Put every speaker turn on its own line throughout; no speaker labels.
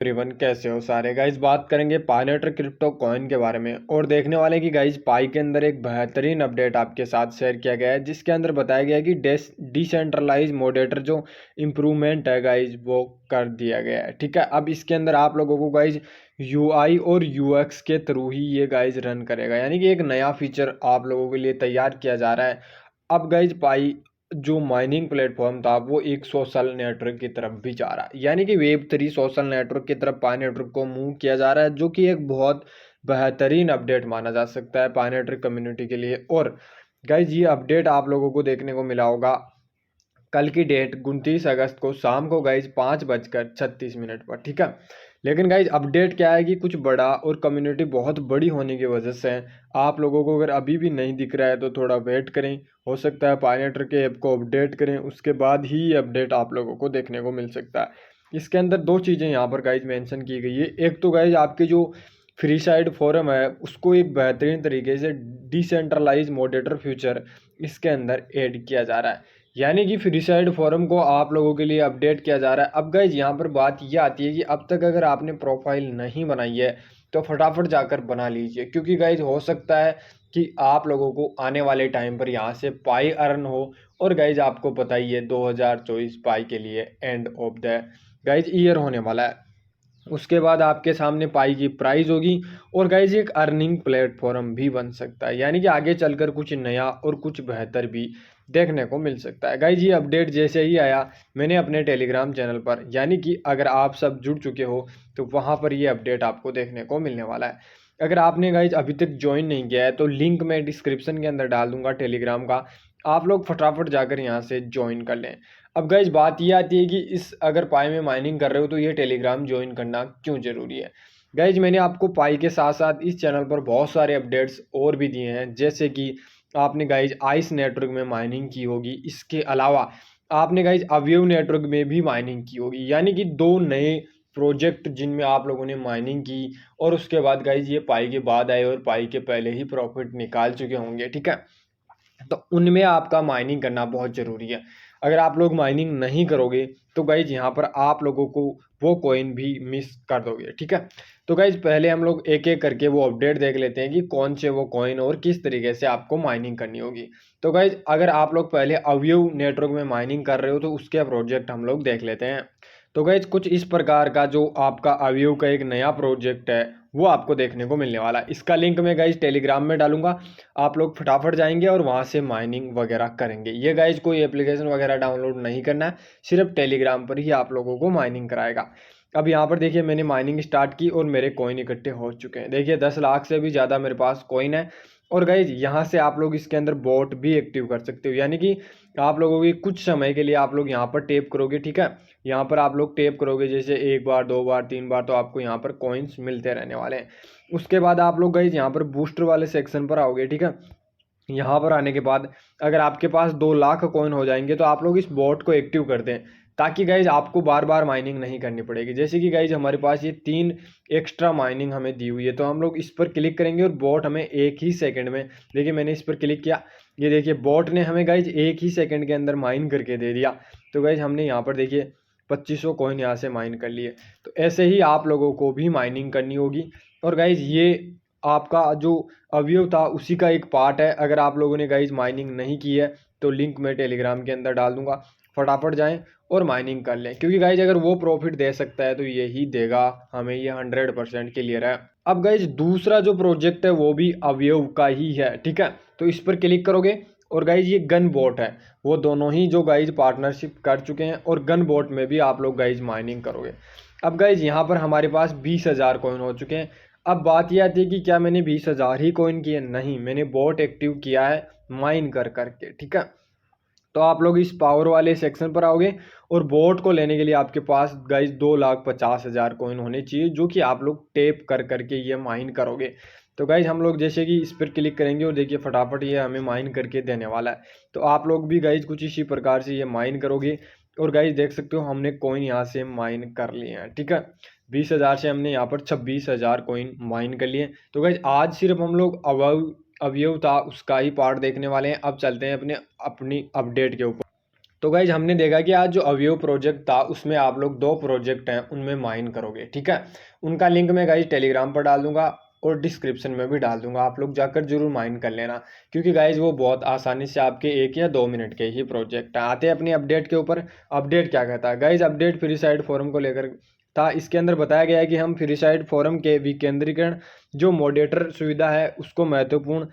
Everyone, कैसे हो सारे गाइज। बात करेंगे पायनेटर क्रिप्टो कॉइन के बारे में और देखने वाले कि गाइज पाई के अंदर एक बेहतरीन अपडेट आपके साथ शेयर किया गया है, जिसके अंदर बताया गया है कि डिसेंट्रलाइज मॉडरेटर जो इम्प्रूवमेंट है गाइज वो कर दिया गया है। ठीक है, अब इसके अंदर आप लोगों को गाइज यूआई और यूएक्स के थ्रू ही ये गाइज रन करेगा, यानी कि एक नया फीचर आप लोगों के लिए तैयार किया जा रहा है। अब गाइज पाई जो माइनिंग प्लेटफॉर्म था वो एक सोशल नेटवर्क की तरफ भी जा रहा है, यानी कि वेब 3 सोशल नेटवर्क की तरफ पाई नेटवर्क को मूव किया जा रहा है, जो कि एक बहुत बेहतरीन अपडेट माना जा सकता है पाई नेटवर्क कम्युनिटी के लिए। और गाइज ये अपडेट आप लोगों को देखने को मिला होगा कल की डेट 29 अगस्त को शाम को गाइज 5:36 पर। ठीक है, लेकिन गाइज अपडेट क्या है कि कुछ बड़ा और कम्युनिटी बहुत बड़ी होने की वजह से आप लोगों को अगर अभी भी नहीं दिख रहा है तो थोड़ा वेट करें। हो सकता है पायनेटर के ऐप को अपडेट करें, उसके बाद ही ये अपडेट आप लोगों को देखने को मिल सकता है। इसके अंदर दो चीज़ें यहाँ पर गाइज मेंशन की गई है। एक तो गाइज आपके जो फ्री साइड फोरम है उसको एक बेहतरीन तरीके से डिसेंट्रलाइज मॉडरेटर फ्यूचर इसके अंदर ऐड किया जा रहा है, यानी कि फ्री साइड फोरम को आप लोगों के लिए अपडेट किया जा रहा है। अब गाइज यहाँ पर बात यह आती है कि अब तक अगर आपने प्रोफाइल नहीं बनाई है तो फटाफट जाकर बना लीजिए, क्योंकि गाइज हो सकता है कि आप लोगों को आने वाले टाइम पर यहाँ से पाई अर्न हो। और गाइज आपको पता ही है 2024 पाई के लिए end of the guys year होने वाला है। उसके बाद आपके सामने पाई की प्राइस होगी और गाइज एक अर्निंग प्लेटफॉर्म भी बन सकता है, यानी कि आगे चलकर कुछ नया और कुछ बेहतर भी देखने को मिल सकता है। गाइज ये अपडेट जैसे ही आया मैंने अपने टेलीग्राम चैनल पर, यानी कि अगर आप सब जुड़ चुके हो तो वहाँ पर ये अपडेट आपको देखने को मिलने वाला है। अगर आपने गाइज अभी तक ज्वाइन नहीं किया है तो लिंक मैं डिस्क्रिप्शन के अंदर डाल दूंगा टेलीग्राम का, आप लोग फटाफट जाकर यहाँ से ज्वाइन कर लें। अब गाइज बात ये आती है कि इस अगर पाई में माइनिंग कर रहे हो तो ये टेलीग्राम ज्वाइन करना क्यों ज़रूरी है। गाइज मैंने आपको पाई के साथ साथ इस चैनल पर बहुत सारे अपडेट्स और भी दिए हैं, जैसे कि आपने गाइज आइस नेटवर्क में माइनिंग की होगी, इसके अलावा आपने गाइज अवयव नेटवर्क में भी माइनिंग की होगी, यानी कि दो नए प्रोजेक्ट जिनमें आप लोगों ने माइनिंग की और उसके बाद गाइज ये पाई के बाद आए और पाई के पहले ही प्रॉफिट निकाल चुके होंगे। ठीक है, तो उनमें आपका माइनिंग करना बहुत ज़रूरी है। अगर आप लोग माइनिंग नहीं करोगे तो गाइज यहाँ पर आप लोगों को वो कॉइन भी मिस कर दोगे। ठीक है, तो गाइज पहले हम लोग एक एक करके वो अपडेट देख लेते हैं कि कौन से वो कॉइन और किस तरीके से आपको माइनिंग करनी होगी। तो गाइज अगर आप लोग पहले अवयव नेटवर्क में माइनिंग कर रहे हो तो उसके प्रोजेक्ट हम लोग देख लेते हैं। तो गाइज कुछ इस प्रकार का जो आपका अवयव का एक नया प्रोजेक्ट है वो आपको देखने को मिलने वाला है। इसका लिंक मैं गाइज टेलीग्राम में डालूंगा, आप लोग फटाफट जाएंगे और वहाँ से माइनिंग वगैरह करेंगे। ये गाइज कोई एप्लीकेशन वगैरह डाउनलोड नहीं करना है, सिर्फ टेलीग्राम पर ही आप लोगों को माइनिंग कराएगा। अब यहाँ पर देखिए मैंने माइनिंग स्टार्ट की और मेरे कॉइन इकट्ठे हो चुके हैं। देखिए 10 लाख से भी ज़्यादा मेरे पास कॉइन है। और गाइज यहाँ से आप लोग इसके अंदर बोट भी एक्टिव कर सकते हो, यानी कि आप लोगों की कुछ समय के लिए आप लोग यहाँ पर टेप करोगे। ठीक है, यहाँ पर आप लोग टेप करोगे जैसे एक बार, दो बार, तीन बार, तो आपको यहाँ पर कॉइन्स मिलते रहने वाले हैं। उसके बाद आप लोग गाइज यहाँ पर बूस्टर वाले सेक्शन पर आओगे। ठीक है, यहाँ पर आने के बाद अगर आपके पास 2 लाख कॉइन हो जाएंगे तो आप लोग इस बॉट को एक्टिव कर दें, ताकि गाइज आपको बार बार माइनिंग नहीं करनी पड़ेगी। जैसे कि गाइज हमारे पास ये 3 एक्स्ट्रा माइनिंग हमें दी हुई है, तो हम लोग इस पर क्लिक करेंगे और बॉट हमें एक ही सेकंड में, देखिए मैंने इस पर क्लिक किया, ये देखिए बॉट ने हमें गाइज एक ही सेकंड के अंदर माइन करके दे दिया। तो गाइज हमने यहाँ पर देखिए 2500 कॉइन यहाँ से माइन कर लिए। तो ऐसे ही आप लोगों को भी माइनिंग करनी होगी। और गाइज ये आपका जो अवयव था उसी का एक पार्ट है। अगर आप लोगों ने गाइज माइनिंग नहीं की है तो लिंक मैं टेलीग्राम के अंदर डाल दूंगा, फटाफट जाएं और माइनिंग कर लें, क्योंकि गाइज अगर वो प्रॉफिट दे सकता है तो यही देगा हमें, ये 100% क्लियर है। अब गाइज दूसरा जो प्रोजेक्ट है वो भी अवयव का ही है। ठीक है, तो इस पर क्लिक करोगे और गाइज ये गन बोट है, वो दोनों ही जो गाइज पार्टनरशिप कर चुके हैं, और गन बोट में भी आप लोग गाइज माइनिंग करोगे। अब गाइज यहाँ पर हमारे पास 20,000 कॉइन हो चुके हैं। अब बात यह आती है कि क्या मैंने 20,000 ही कॉइन किए? नहीं, मैंने बोट एक्टिव किया है माइन कर करके। ठीक है, तो आप लोग इस पावर वाले सेक्शन पर आओगे और बोट को लेने के लिए आपके पास गाइज 2,50,000 कॉइन होने चाहिए, जो कि आप लोग टेप कर करके ये माइन करोगे। तो गाइज हम लोग जैसे कि इस पर क्लिक करेंगे और देखिए फटाफट ये हमें माइन करके देने वाला है। तो आप लोग भी गाइज कुछ इसी प्रकार से ये माइन करोगे। और गाइज देख सकते हो हमने कॉइन यहाँ से माइन कर लिए हैं। ठीक है, 20,000 से हमने यहाँ पर 26,000 कॉइन माइन कर लिए। तो गाइज आज सिर्फ हम लोग अवयव था उसका ही पार्ट देखने वाले हैं। अब चलते हैं अपनी अपडेट के ऊपर। तो गाइज हमने देखा कि आज जो अवयव प्रोजेक्ट था उसमें आप लोग 2 प्रोजेक्ट हैं उनमें माइन करोगे, ठीक है। उनका लिंक मैं गाइज टेलीग्राम पर डाल दूंगा और डिस्क्रिप्शन में भी डाल दूंगा, आप लोग जाकर जरूर माइन कर लेना, क्योंकि गाइज वो बहुत आसानी से आपके 1 या 2 मिनट के ही प्रोजेक्ट है। आते हैं अपनी अपडेट के ऊपर। अपडेट क्या कहता है guys, update free side forum को लेकर था। इसके अंदर बताया गया है कि हम फ्री साइड फोरम के विकेंद्रीकरण जो मॉडरेटर सुविधा है उसको महत्वपूर्ण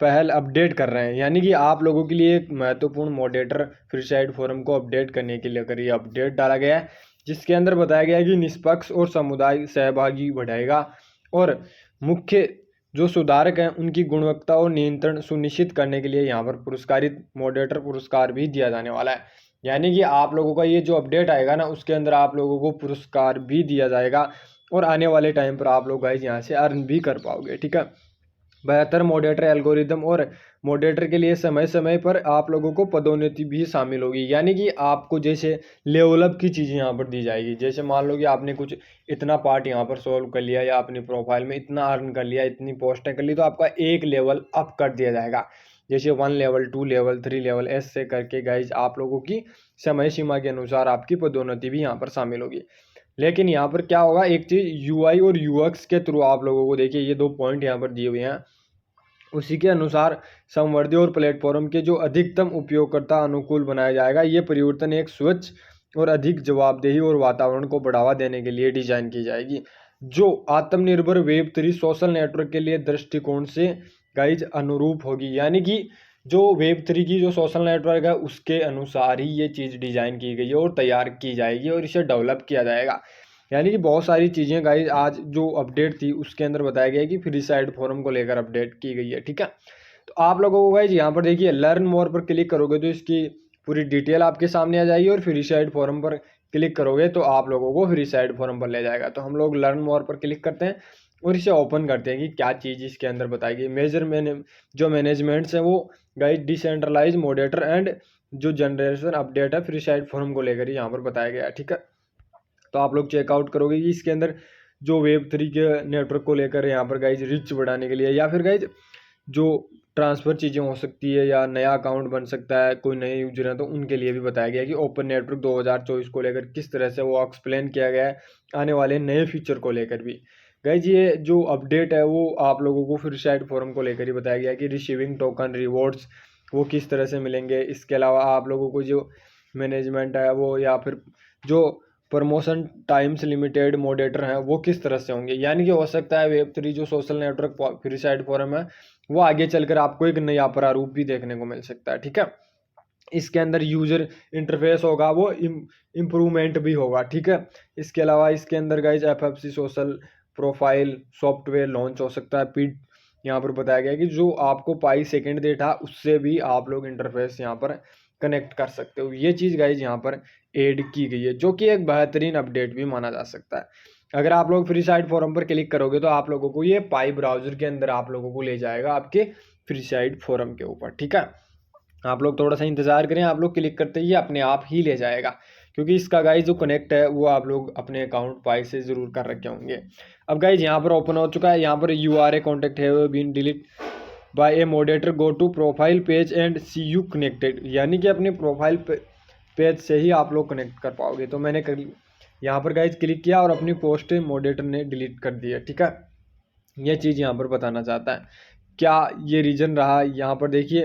पहल अपडेट कर रहे हैं, यानी कि आप लोगों के लिए एक महत्वपूर्ण मॉडरेटर फ्री साइड फोरम को अपडेट करने के लिए अगर ये अपडेट डाला गया है, जिसके अंदर बताया गया है कि निष्पक्ष और समुदाय सहभागी बढ़ाएगा और मुख्य जो सुधारक हैं उनकी गुणवत्ता और नियंत्रण सुनिश्चित करने के लिए यहाँ पर पुरस्कारित मॉडरेटर पुरस्कार भी दिया जाने वाला है। यानी कि आप लोगों का ये जो अपडेट आएगा ना उसके अंदर आप लोगों को पुरस्कार भी दिया जाएगा और आने वाले टाइम पर आप लोग गाइज यहाँ से अर्न भी कर पाओगे, ठीक है। बेहतर मॉडरेटर एल्गोरिदम और मॉडरेटर के लिए समय समय पर आप लोगों को पदोन्नति भी शामिल होगी, यानी कि आपको जैसे लेवल अप की चीज़ें यहाँ पर दी जाएगी। जैसे मान लो कि आपने कुछ इतना पार्ट यहाँ पर सॉल्व कर लिया या अपनी प्रोफाइल में इतना अर्न कर लिया, इतनी पोस्टें कर ली, तो आपका एक लेवल अप कर दिया जाएगा। जैसे 1 लेवल 2 लेवल 3 लेवल ऐसे करके गाइज आप लोगों की समय सीमा के अनुसार आपकी पदोन्नति भी यहाँ पर शामिल होगी। लेकिन यहाँ पर क्या होगा, एक चीज़ यूआई और यूएक्स के थ्रू आप लोगों को, देखिए ये 2 पॉइंट यहाँ पर दिए हुए हैं, उसी के अनुसार संवर्धी और प्लेटफॉर्म के जो अधिकतम उपयोगकर्ता अनुकूल बनाया जाएगा। ये परिवर्तन एक स्वच्छ और अधिक जवाबदेही और वातावरण को बढ़ावा देने के लिए डिजाइन की जाएगी, जो आत्मनिर्भर वेब 3 सोशल नेटवर्क के लिए दृष्टिकोण से गाइज अनुरूप होगी। यानी कि जो वेब 3 की जो सोशल नेटवर्क है उसके अनुसार ही ये चीज़ डिज़ाइन की गई है और तैयार की जाएगी और इसे डेवलप किया जाएगा। यानी कि बहुत सारी चीज़ें गाइज आज जो अपडेट थी उसके अंदर बताया गया है कि फ्री साइड फोरम को लेकर अपडेट की गई है, ठीक है। तो आप लोगों को गाइज यहाँ पर देखिए लर्न मोर पर क्लिक करोगे तो इसकी पूरी डिटेल आपके सामने आ जाएगी और फ्री साइड फोरम पर क्लिक करोगे तो आप लोगों को फ्री साइड फोरम पर ले जाएगा। तो हम लोग लर्न मोर पर क्लिक करते हैं और इसे ओपन करते हैं कि क्या चीज़ इसके अंदर बताई गई। जो मैनेजमेंट्स है वो गाइज डिसेंट्रलाइज मॉडरेटर एंड जो जनरेशन अपडेट है फ्री साइड फोरम को लेकर यहाँ पर बताया गया है, ठीक है। तो आप लोग चेकआउट करोगे कि इसके अंदर जो वेब 3 के नेटवर्क को लेकर यहाँ पर गाइज रिच बढ़ाने के लिए या फिर गाइज जो ट्रांसफ़र चीज़ें हो सकती है या नया अकाउंट बन सकता है, कोई नए यूजर हैं तो उनके लिए भी बताया गया है कि ओपन नेटवर्क 2024 को लेकर किस तरह से वो एक्सप्लेन किया गया है आने वाले नए फीचर को लेकर भी। गाइज ये जो अपडेट है वो आप लोगों को फ्री साइड फोरम को लेकर ही बताया गया है कि रिसीविंग टोकन रिवॉर्ड्स वो किस तरह से मिलेंगे। इसके अलावा आप लोगों को जो मैनेजमेंट है वो या फिर जो प्रमोशन टाइम्स लिमिटेड मॉडरेटर हैं वो किस तरह से होंगे। यानी कि हो सकता है वेब 3 जो social network free side forum है वो आगे चलकर आपको एक नया प्रारूप भी देखने को मिल सकता है, ठीक है। इसके अंदर यूजर इंटरफेस होगा वो इम्प्रूवमेंट भी होगा, ठीक है। इसके अलावा इसके अंदर guys FFC social profile software launch हो सकता है। पीड यहाँ पर बताया गया है कि जो आपको पाई सेकेंड डेटा उससे भी आप लोग इंटरफेस यहाँ पर कनेक्ट कर सकते हो। ये चीज़ गाइज यहाँ पर ऐड की गई है जो कि एक बेहतरीन अपडेट भी माना जा सकता है। अगर आप लोग फ्री साइड फोरम पर क्लिक करोगे तो आप लोगों को ये पाई ब्राउजर के अंदर आप लोगों को ले जाएगा आपके फ्री साइड फोरम के ऊपर, ठीक है। आप लोग थोड़ा सा इंतजार करें, आप लोग क्लिक करते ही अपने आप ही ले जाएगा, क्योंकि इसका गाइज जो कनेक्ट है वो आप लोग अपने अकाउंट पाई से ज़रूर कर रखे होंगे। अब गाइज यहाँ पर ओपन हो चुका है, यहाँ पर URA कॉन्टेक्ट है been deleted by a moderator go to profile page and see you connected, यानी कि अपने प्रोफाइल पेज से ही आप लोग कनेक्ट कर पाओगे। तो मैंने यहाँ पर गाइज क्लिक किया और अपनी पोस्ट मॉडरेटर ने डिलीट कर दी है, ठीक है। यह चीज़ यहाँ पर बताना चाहता है क्या ये रीजन रहा। यहाँ पर देखिए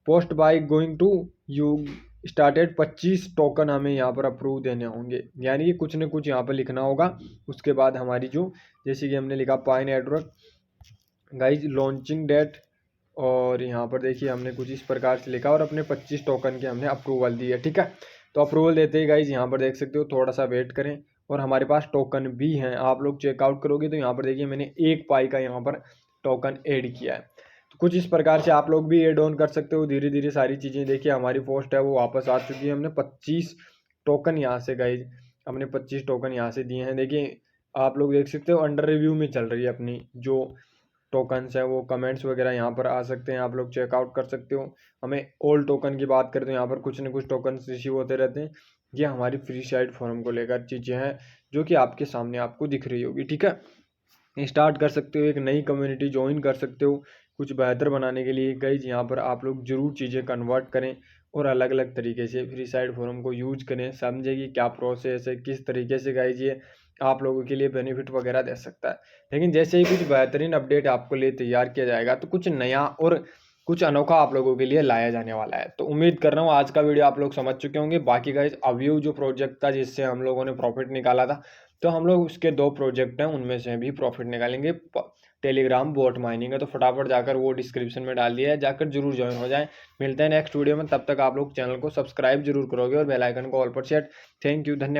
post by going to you started 25 token हमें यहाँ पर अप्रूव देने होंगे, यानी कि कुछ न कुछ यहाँ पर लिखना होगा। उसके बाद हमारी जो जैसे कि हमने लिखा पाई नेटवर्क गाइज लॉन्चिंग डेट, और यहाँ पर देखिए हमने कुछ इस प्रकार से लिखा और अपने 25 टोकन के हमने अप्रूवल दी है, ठीक है। तो अप्रूवल देते ही गाइज यहाँ पर देख सकते हो थोड़ा सा वेट करें और हमारे पास टोकन भी हैं। आप लोग चेकआउट करोगे तो यहाँ पर देखिए मैंने 1 पाई का यहाँ पर टोकन ऐड किया है। तो कुछ इस प्रकार से आप लोग भी ऐड ऑन कर सकते हो धीरे धीरे सारी चीज़ें। देखिए हमारी पोस्ट है वो वापस आ चुकी है, हमने 25 टोकन यहाँ से गाइज हमने 25 टोकन यहाँ से दिए हैं। देखिए आप लोग देख सकते हो अंडर रिव्यू में चल रही है अपनी जो टोकन्स है वो कमेंट्स वगैरह यहाँ पर आ सकते हैं, आप लोग चेकआउट कर सकते हो। हमें ओल्ड टोकन की बात करें तो यहाँ पर कुछ न कुछ टोकन्स रिसीव होते रहते हैं। ये हमारी फ्री साइड फोरम को लेकर चीज़ें हैं जो कि आपके सामने आपको दिख रही होगी, ठीक है। स्टार्ट कर सकते हो, एक नई कम्युनिटी ज्वाइन कर सकते हो कुछ बेहतर बनाने के लिए। गाइज यहाँ पर आप लोग ज़रूर चीज़ें कन्वर्ट करें और अलग अलग तरीके से फ्री साइड फोरम को यूज करें, समझे कि क्या प्रोसेस है, किस तरीके से गाइज ये आप लोगों के लिए बेनिफिट वगैरह दे सकता है। लेकिन जैसे ही कुछ बेहतरीन अपडेट आपको लिए तैयार किया जाएगा तो कुछ नया और कुछ अनोखा आप लोगों के लिए लाया जाने वाला है। तो उम्मीद कर रहा हूँ आज का वीडियो आप लोग समझ चुके होंगे। बाकी गाइज अव्यू जो प्रोजेक्ट था जिससे हम लोगों ने प्रॉफिट निकाला था, तो हम लोग उसके 2 प्रोजेक्ट हैं उनमें से भी प्रॉफिट निकालेंगे। टेलीग्राम बोट माइनिंग है, तो फटाफट जाकर वो डिस्क्रिप्शन में डाल दिया है, जाकर जरूर ज्वाइन हो जाएं। मिलते हैं नेक्स्ट वीडियो में, तब तक आप लोग चैनल को सब्सक्राइब जरूर करोगे और बेल आइकन को ऑल पर सेट। थैंक यू, धन्यवाद।